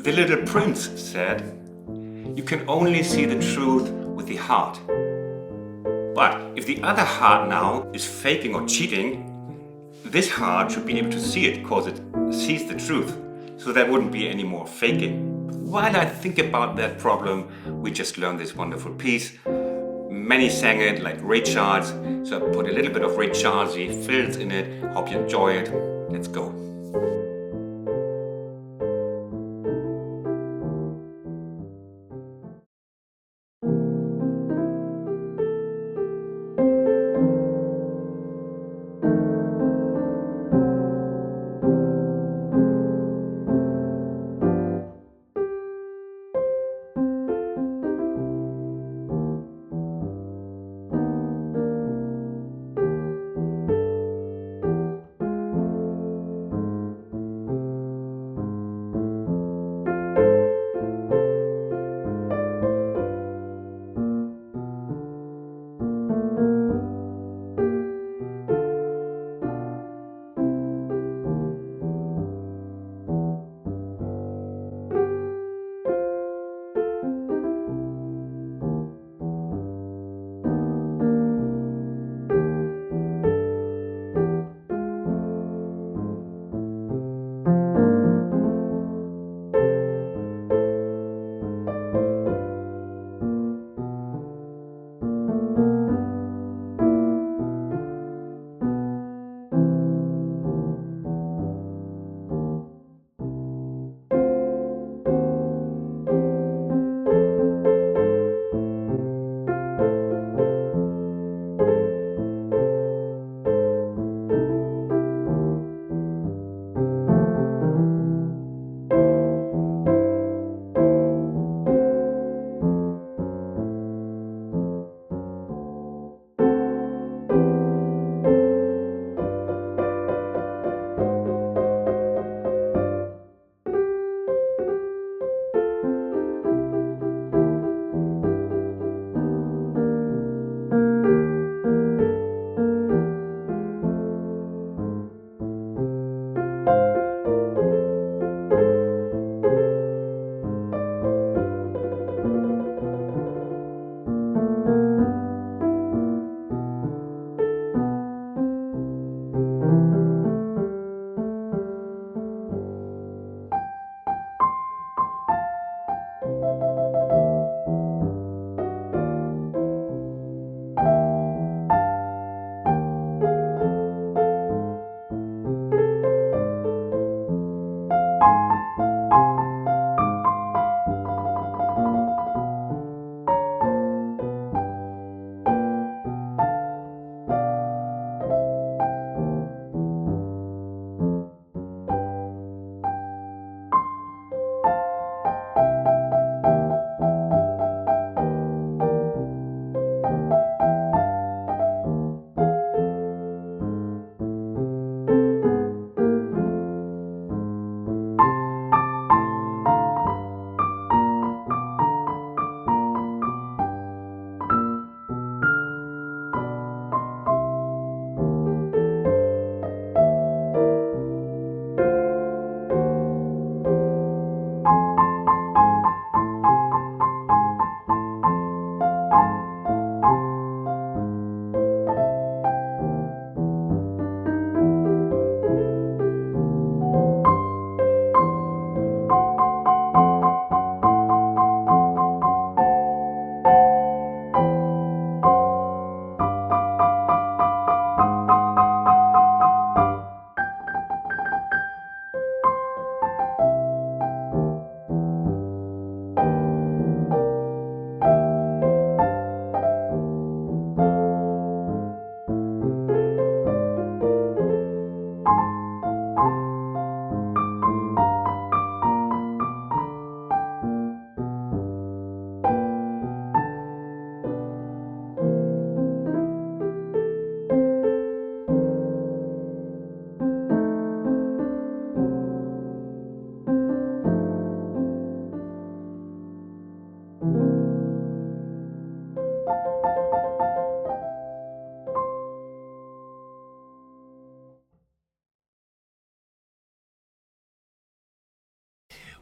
The Little Prince said, "You can only see the truth with the heart." But if the other heart now is faking or cheating, this heart should be able to see it because it sees the truth. So there wouldn't be any more faking. While I think about that problem, we just learned this wonderful piece. Many sang it like Ray Charles, so I put a little bit of Ray Charlesy fills in it. Hope you enjoy it. Let's go.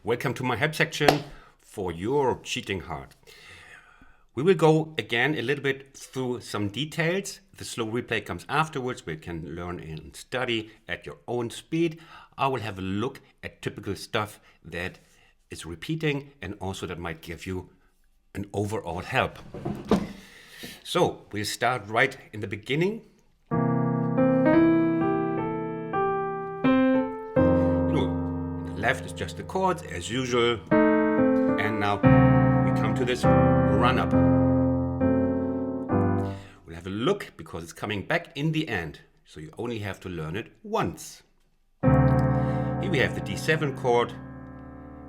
Welcome to my help section for your cheating heart. We will go again a little bit through some details. The slow replay comes afterwards, where you can learn and study at your own speed. I will have a look at typical stuff that is repeating and also that might give you an overall help. So we'll start right in the beginning. Left is just the chords as usual, and now we come to this run up. We'll have a look because it's coming back in the end, so you only have to learn it once. Here we have the D7 chord.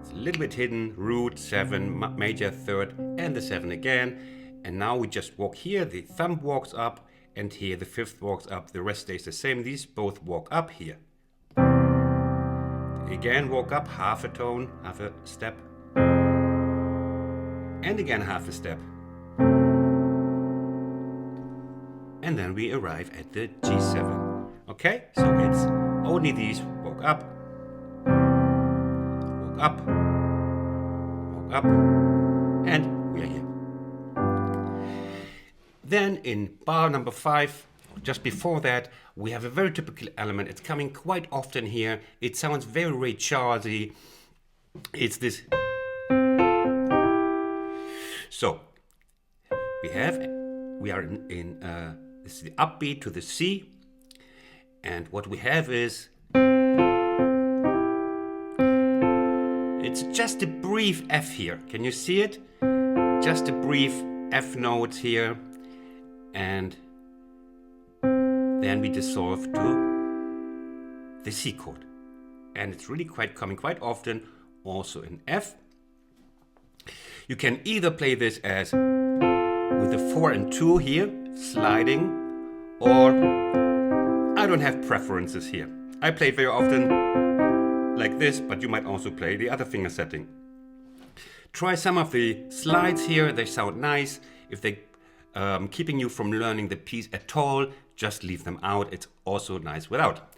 It's a little bit hidden, root, 7, major, third, and the 7 again. And now we just walk here, the thumb walks up, and here the fifth walks up. The rest stays the same. These both walk up here. Again, walk up half a tone, half a step, and again half a step. And then we arrive at the G7. Okay, so it's only these walk up, and we are here. Then in bar number 5, just before that, we have a very typical element. It's coming quite often here. It sounds very Ray Charlesy. It's this. So we are in this is the upbeat to the C, and what we have is it's just a brief F here. Can you see it? Just a brief F note here, and then we dissolve to the C chord. And it's really coming quite often also in F. You can either play this as with the 4 and 2 here, sliding, or I don't have preferences here. I play it very often like this, but you might also play the other finger setting. Try some of the slides here, they sound nice. If they keeping you from learning the piece at all, just leave them out. It's also nice without.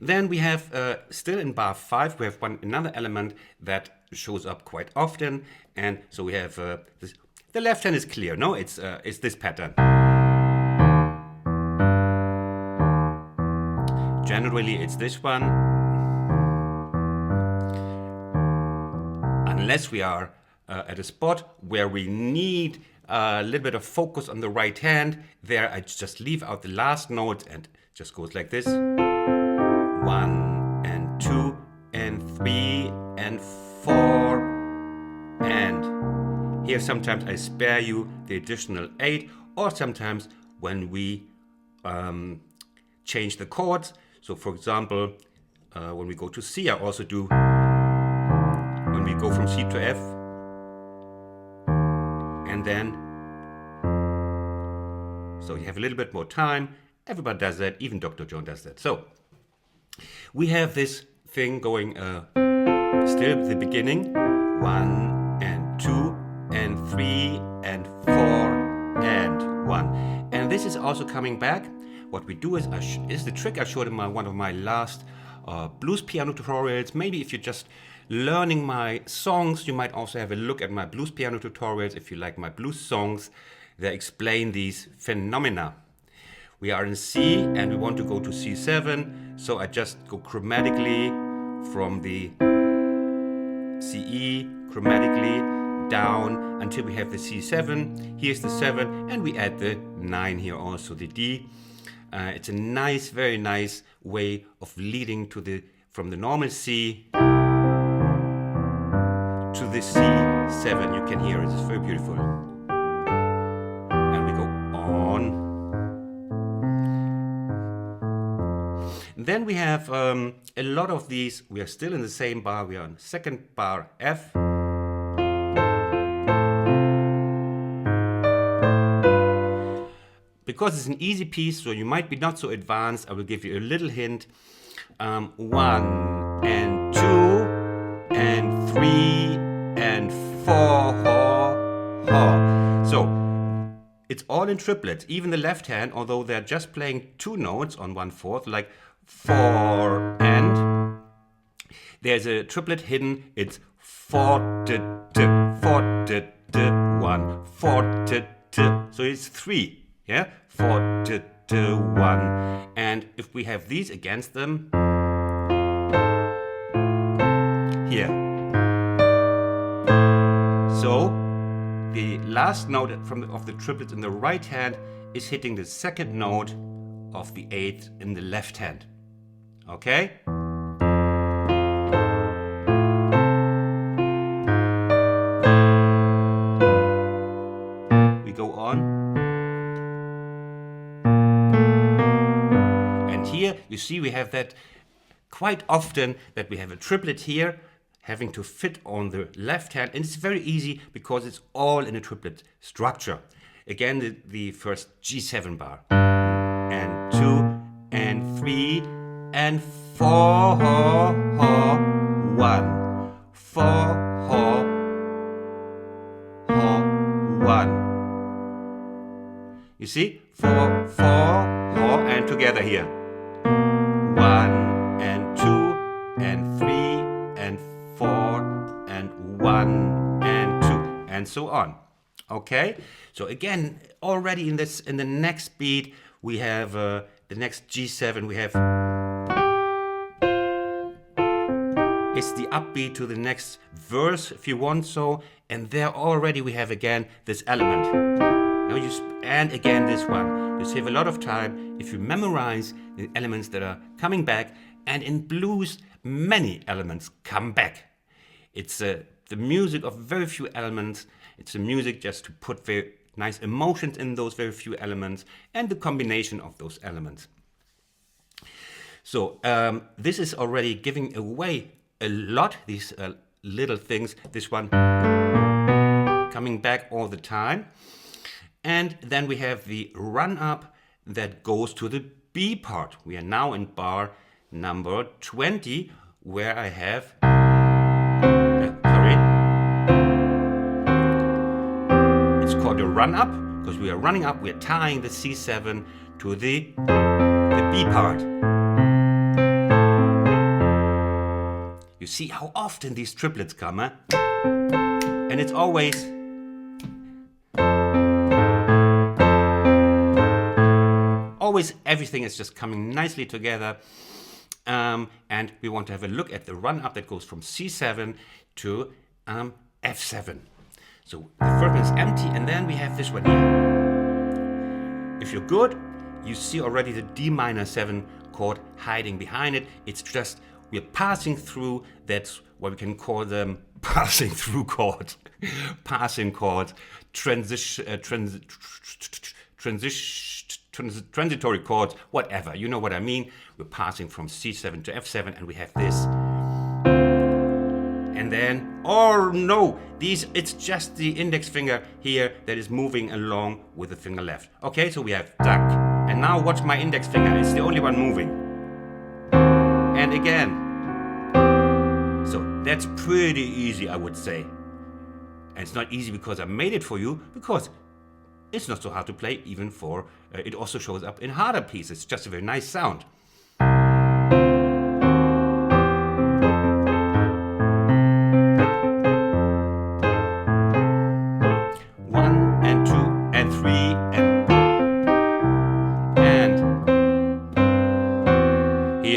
Then we have, still in bar 5, we have another element that shows up quite often. And so we have, this, the left hand is clear, no? It's this pattern. Generally, it's this one. Unless we are at a spot where we need a little bit of focus on the right hand, there I just leave out the last note and just goes like this. 1 and 2 and 3 and 4, and here sometimes I spare you the additional 8, or sometimes when we change the chords. So for example, when we go to C, I also do, when we go from C to F, and then, so you have a little bit more time. Everybody does that, even Dr. John does that. So we have this thing going still at the beginning, 1 and 2 and 3 and 4 and 1. And this is also coming back. What we do is the trick I showed in one of my last blues piano tutorials. Maybe if you're just learning my songs, you might also have a look at my blues piano tutorials. If you like my blues songs, they explain these phenomena. We are in C and we want to go to C7, so I just go chromatically from the CE chromatically down until we have the C7. Here's the 7, and we add the 9 here also, the D. It's a nice, very nice way of leading to from the normal C to the C7. You can hear it, it's very beautiful. And we go on. Then we have a lot of these. We are still in the same bar. We are on second bar F. Because it's an easy piece, so you might be not so advanced, I will give you a little hint. 1 and 2 and 3 and 4. So it's all in triplets, even the left hand, although they're just playing 2 notes on 1/4, like 4 and. There's a triplet hidden. It's 4 d d 4 d d 1 4 d d. So it's 3. Yeah, 4 d d 1. And if we have these against them, here. So the last note of the triplet in the right hand is hitting the second note of the 8th in the left hand. Okay? We go on. And here you see we have that quite often, that we have a triplet here having to fit on the left hand, and it's very easy because it's all in a triplet structure. Again, the first G7 bar, and 2 and 3 and 4 1 4 1. You see, 4 4 and together here, 1 and 2 and 3 and 4 and 1 and 2 and so on. Okay, so again, already in the next beat we have the next G7. We have it's the upbeat to the next verse, if you want so, and there already we have again this element. Now and again this one. You save a lot of time if you memorize the elements that are coming back, and in blues many elements come back. It's the music of very few elements. It's a music just to put very nice emotions in those very few elements and the combination of those elements. So this is already giving away a lot, these little things. This one coming back all the time. And then we have the run up that goes to the B part. We are now in bar number 20, where I have it's called a run up because we are running up, we are tying the C7 to the B part. You see how often these triplets come, huh? And it's always everything is just coming nicely together. And we want to have a look at the run up that goes from C7 to F7. So the first one is empty, and then we have this one here. If you're good, you see already the D minor 7 chord hiding behind it. It's just we're passing through. That's what we can call them passing through chords, passing chords, transitory chords, whatever. You know what I mean. We're passing from C7 to F7, and we have this. And then, oh no, it's just the index finger here that is moving along with the finger left. Okay, so we have duck. And now watch my index finger, it's the only one moving. And again. So that's pretty easy, I would say. And it's not easy because I made it for you, because it's not so hard to play, even for, it also shows up in harder pieces. It's just a very nice sound.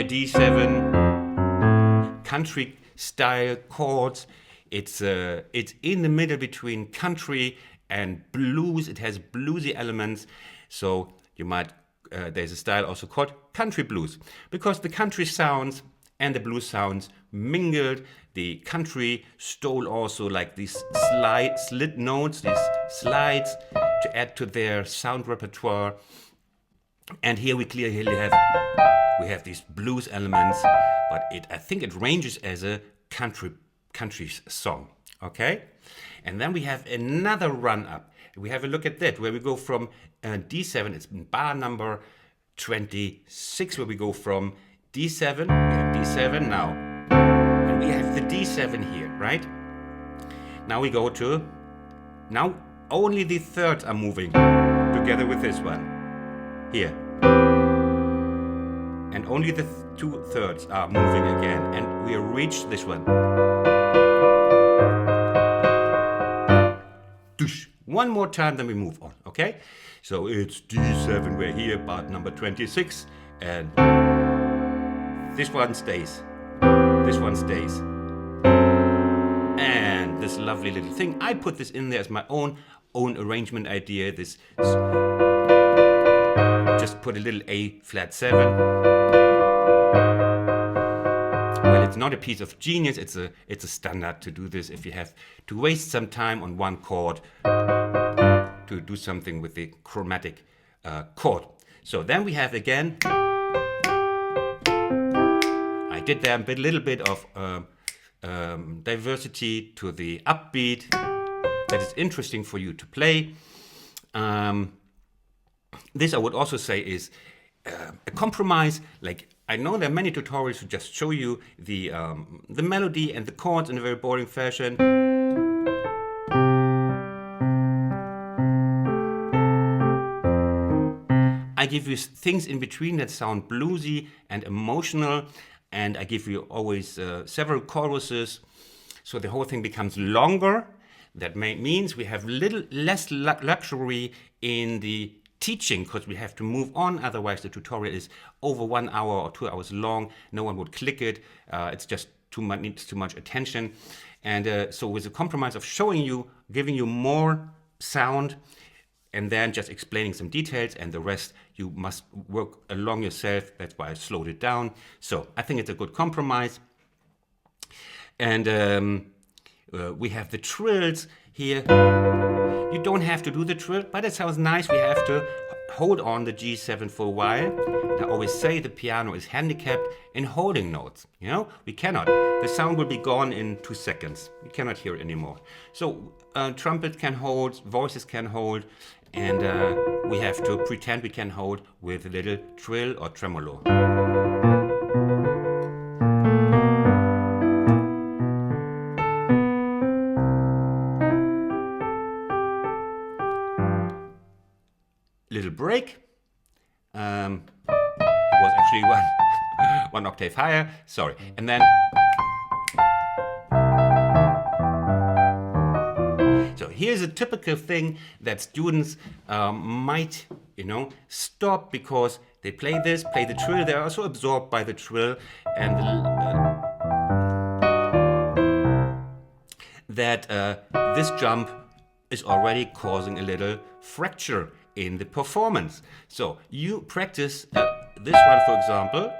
D7, country style chords. It's in the middle between country and blues. It has bluesy elements. So you might there's a style also called country blues, because the country sounds and the blues sounds mingled. The country stole also like these slit notes, these slides to add to their sound repertoire. And here we clearly have these blues elements, but I think it ranges as a country song. Okay, and then we have another run up. We have a look at that, where we go from D7. It's bar number 26, where we go from D7. We have D7 now, and we have the D7 here, right? Now we go to, now only the thirds are moving together with this one here. and only the two thirds are moving again, and we reach this one. One more time, then we move on, okay? So it's D7, we're here, bar number 26, and this one stays, this one stays. And this lovely little thing, I put this in there as my own arrangement idea. This just put a little A flat 7. Well, it's not a piece of genius, it's a standard to do this if you have to waste some time on one chord to do something with the chromatic chord. So then we have again, I did there a little bit of diversity to the upbeat that is interesting for you to play. This I would also say is a compromise. Like, I know there are many tutorials who just show you the melody and the chords in a very boring fashion. I give you things in between that sound bluesy and emotional, and I give you always several choruses, so the whole thing becomes longer. That means we have little less luxury in the teaching, because we have to move on, otherwise the tutorial is over 1 hour or 2 hours long. No one would click it. It's just needs too much attention. And so with the compromise of showing you, giving you more sound, and then just explaining some details, and the rest you must work along yourself. That's why I slowed it down. So I think it's a good compromise. And we have the trills here. You don't have to do the trill, but it sounds nice. We have to hold on the G7 for a while. And I always say the piano is handicapped in holding notes. You know, we cannot. The sound will be gone in 2 seconds. We cannot hear it anymore. So trumpet can hold, voices can hold, and we have to pretend we can hold with a little trill or tremolo. Little break. It was actually one octave higher. Sorry. And then. So here's a typical thing that students might, stop because they play the trill. They're also absorbed by the trill, and this jump is already causing a little fracture in the performance. So you practice this one, for example,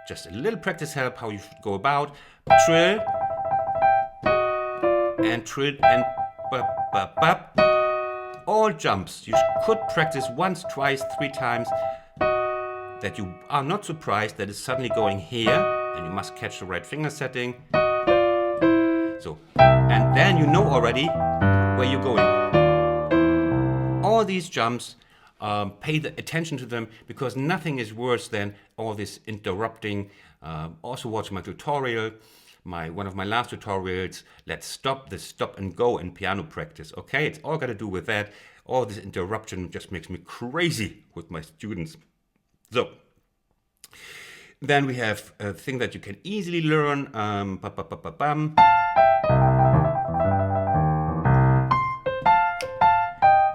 just a little practice help how you should go about trill and bap, bap, all jumps. You could practice once, twice, 3 times, that you are not surprised that it's suddenly going here, and you must catch the right finger setting. So, and then you know already where you're going. All these jumps, pay the attention to them, because nothing is worse than all this interrupting. Also watch my tutorial, one of my last tutorials. Let's stop this stop and go in piano practice. Okay, it's all got to do with that. All this interruption just makes me crazy with my students. So then we have a thing that you can easily learn.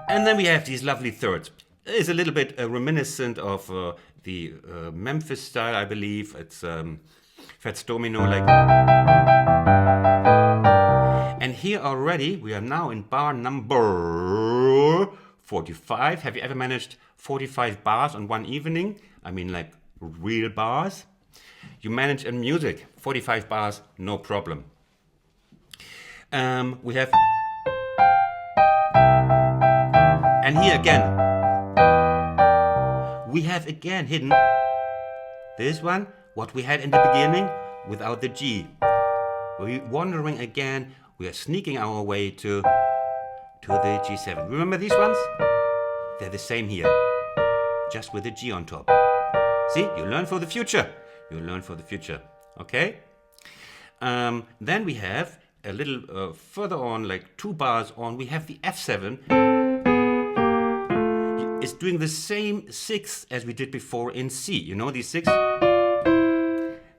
And then we have these lovely thirds. It's a little bit reminiscent of the Memphis style, I believe. It's Fats Domino, like. And here already, we are now in bar number 45. Have you ever managed 45 bars on one evening? I mean, like real bars. You manage in music, 45 bars, no problem. We have. And here again, we have again hidden this one, what we had in the beginning without the G. We're wandering again, we are sneaking our way to the G7. Remember these ones? They're the same here, just with the G on top. See, you learn for the future. You learn for the future, okay? Then we have a little further on, like 2 bars on, we have the F7. It's doing the same 6 as we did before in C. You know these 6?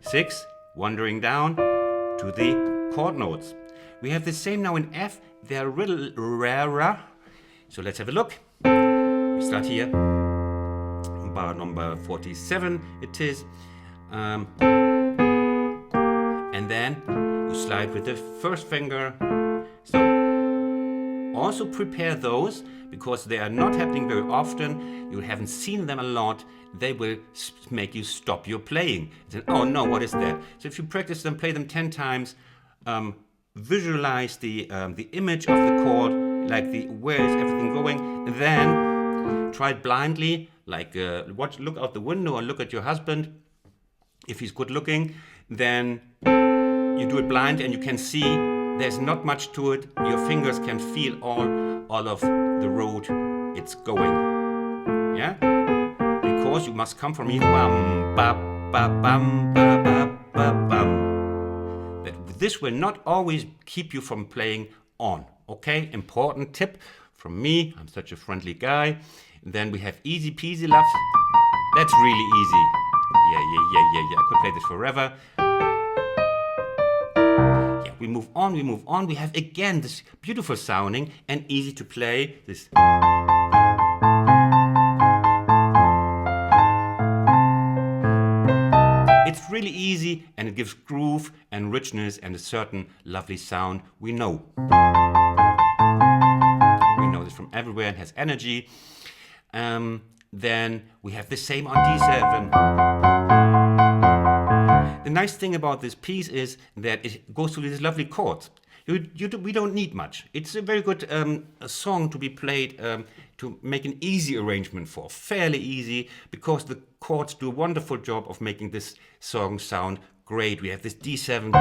6, wandering down to the chord notes. We have the same now in F. They're a little rarer. So let's have a look. We start here. Bar number 47 it is. And then you slide with the first finger. So also prepare those, because they are not happening very often. You haven't seen them a lot. They will make you stop your playing. Then, oh no, what is that? So if you practice them, play them 10 times, visualize the image of the chord, like where is everything going. Then try it blindly, like look out the window or look at your husband. If he's good looking, then you do it blind and you can see there's not much to it. Your fingers can feel all of the road it's going. Yeah? Because you must come from here. Bum, ba, ba, bum, ba, ba, ba, bum. But this will not always keep you from playing on. Okay? Important tip from me. I'm such a friendly guy. And then we have easy peasy love. That's really easy. Yeah. I could play this forever. Yeah, we move on. We have again this beautiful sounding and easy to play. This. It's really easy and it gives groove and richness and a certain lovely sound we know. We know this from everywhere and has energy. Then we have the same on D7. The nice thing about this piece is that it goes through these lovely chords. We don't need much. It's a very good song to be played to make an easy arrangement for. Fairly easy, because the chords do a wonderful job of making this song sound great. We have this D7.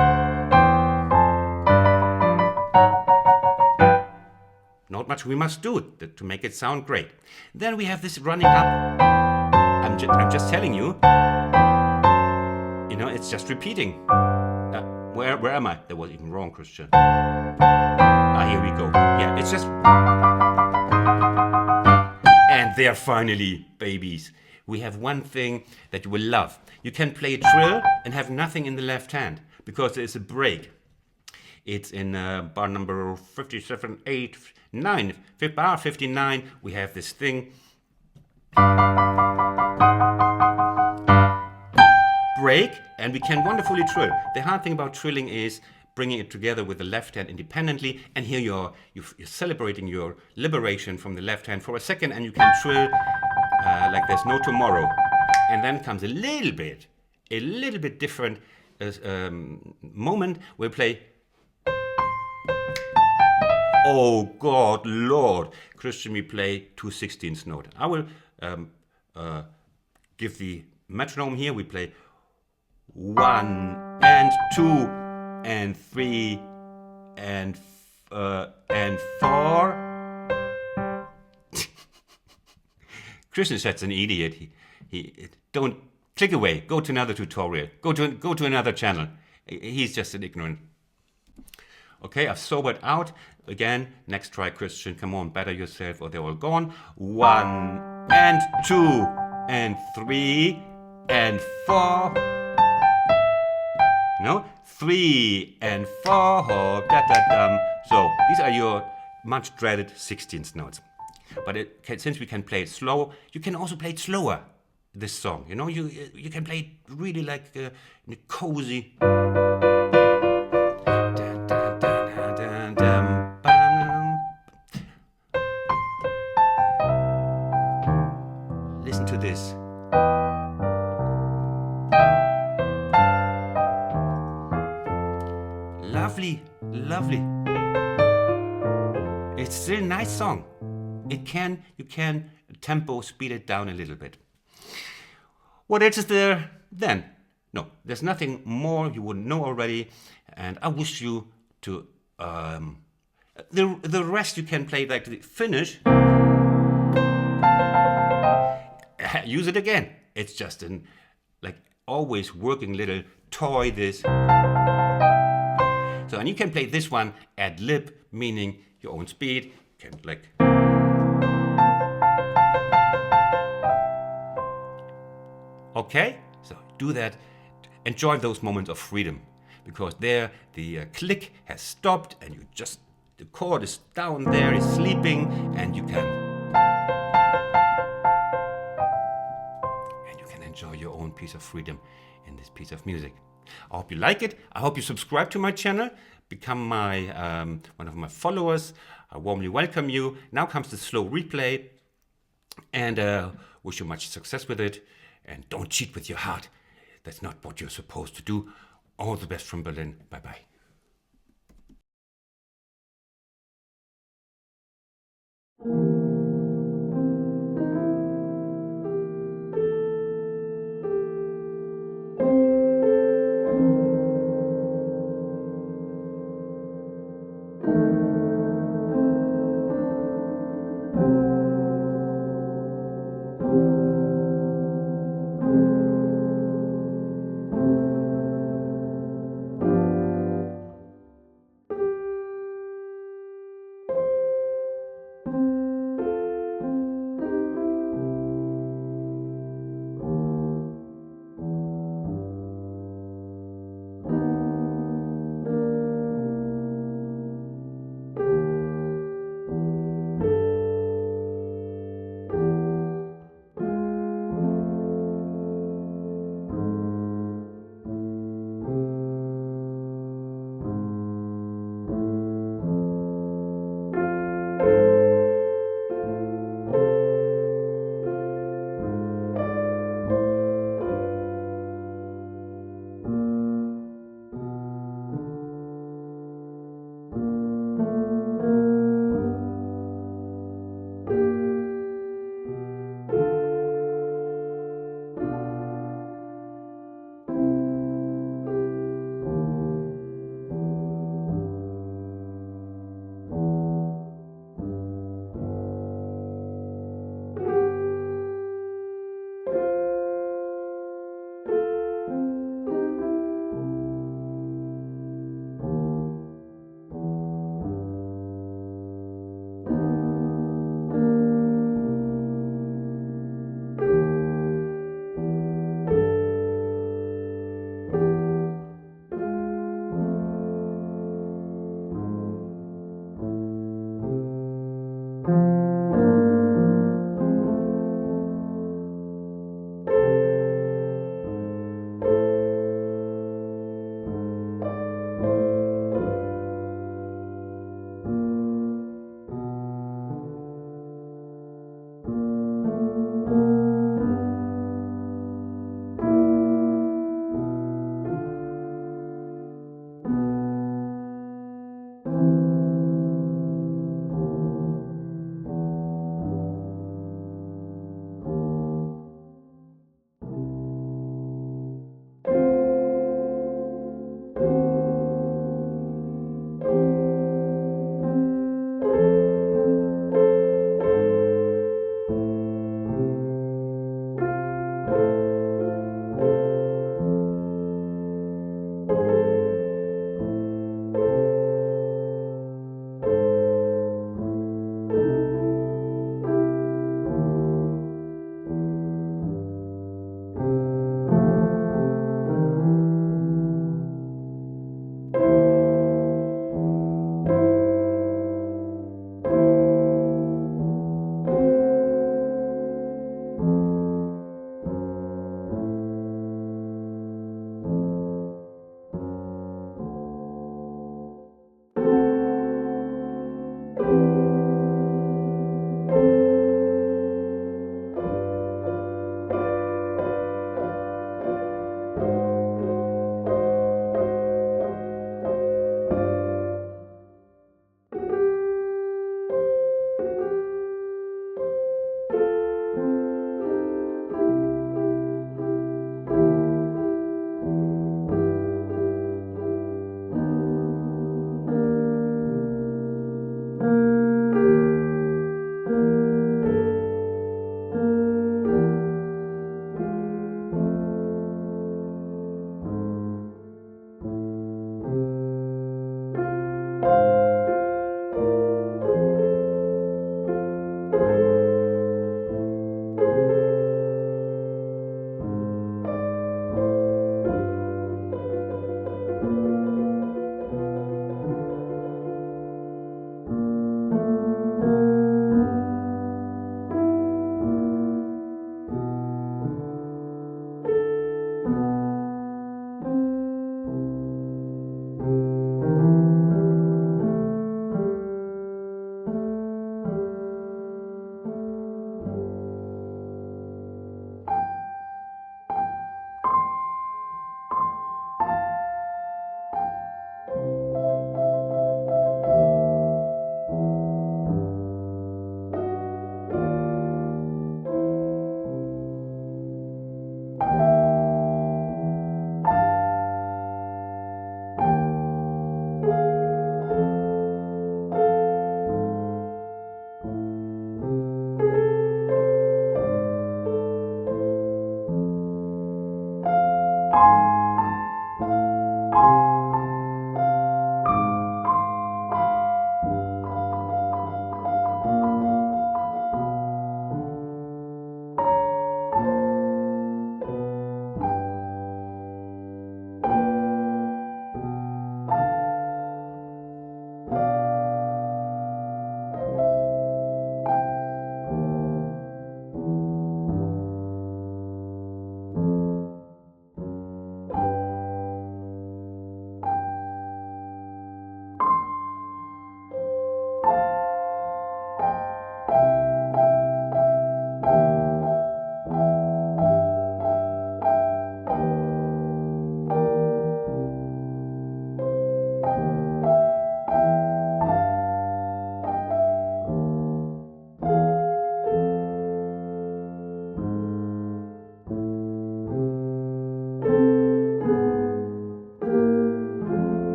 Not much we must do to make it sound great. Then we have this running up. I'm just telling you. You know, it's just repeating. Where am I? That was even wrong, Christian. Here we go. Yeah, it's just. And there finally, babies. We have one thing that you will love. You can play a trill and have nothing in the left hand, because there is a break. It's in bar number 57, 8, 9. Bar 59, we have this thing. Break, and we can wonderfully trill. The hard thing about trilling is bringing it together with the left hand independently, and here you're celebrating your liberation from the left hand for a second, and you can trill like there's no tomorrow. And then comes a little bit different moment where we play. Oh God, Lord, Christian, we play 2/16 note. I will give the metronome here. We play 1 and 2 and 3 and 4. Christian is such an idiot. He don't click away. Go to another tutorial. Go to another channel. He's just an ignorant. Okay, I've sobered out. Again, next try, Christian. Come on, better yourself or they're all gone. 1 and 2 and 3 and 4. No? 3 and 4. Da-da-dum. So, these are your much dreaded 16th notes. But since we can play it slow, you can also play it slower, this song. You know, you can play it really like in a cozy. Listen to this. Lovely, lovely. It's still a nice song. You can tempo speed it down a little bit. What else is there then? No, there's nothing more you would know already, and I wish you to the rest you can play like the finish. Use it again. It's just an like always working little toy. This. So and you can play this one ad lib, meaning your own speed. You can like. Okay, so do that. enjoy those moments of freedom, because there the click has stopped and the chord is down there, is sleeping, and you can enjoy your own piece of freedom in this piece of music. I hope you like it. I hope you subscribe to my channel, become one of my followers. I warmly welcome you. Now comes the slow replay, and wish you much success with it. And don't cheat with your heart. That's not what you're supposed to do. All the best from Berlin. Bye-bye.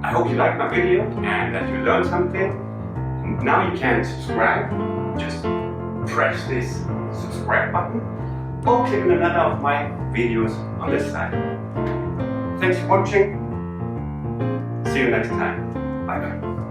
I hope you liked my video and that you learned something. Now you can subscribe. Just press this subscribe button or click on another of my videos on this side. Thanks for watching. See you next time. Bye bye.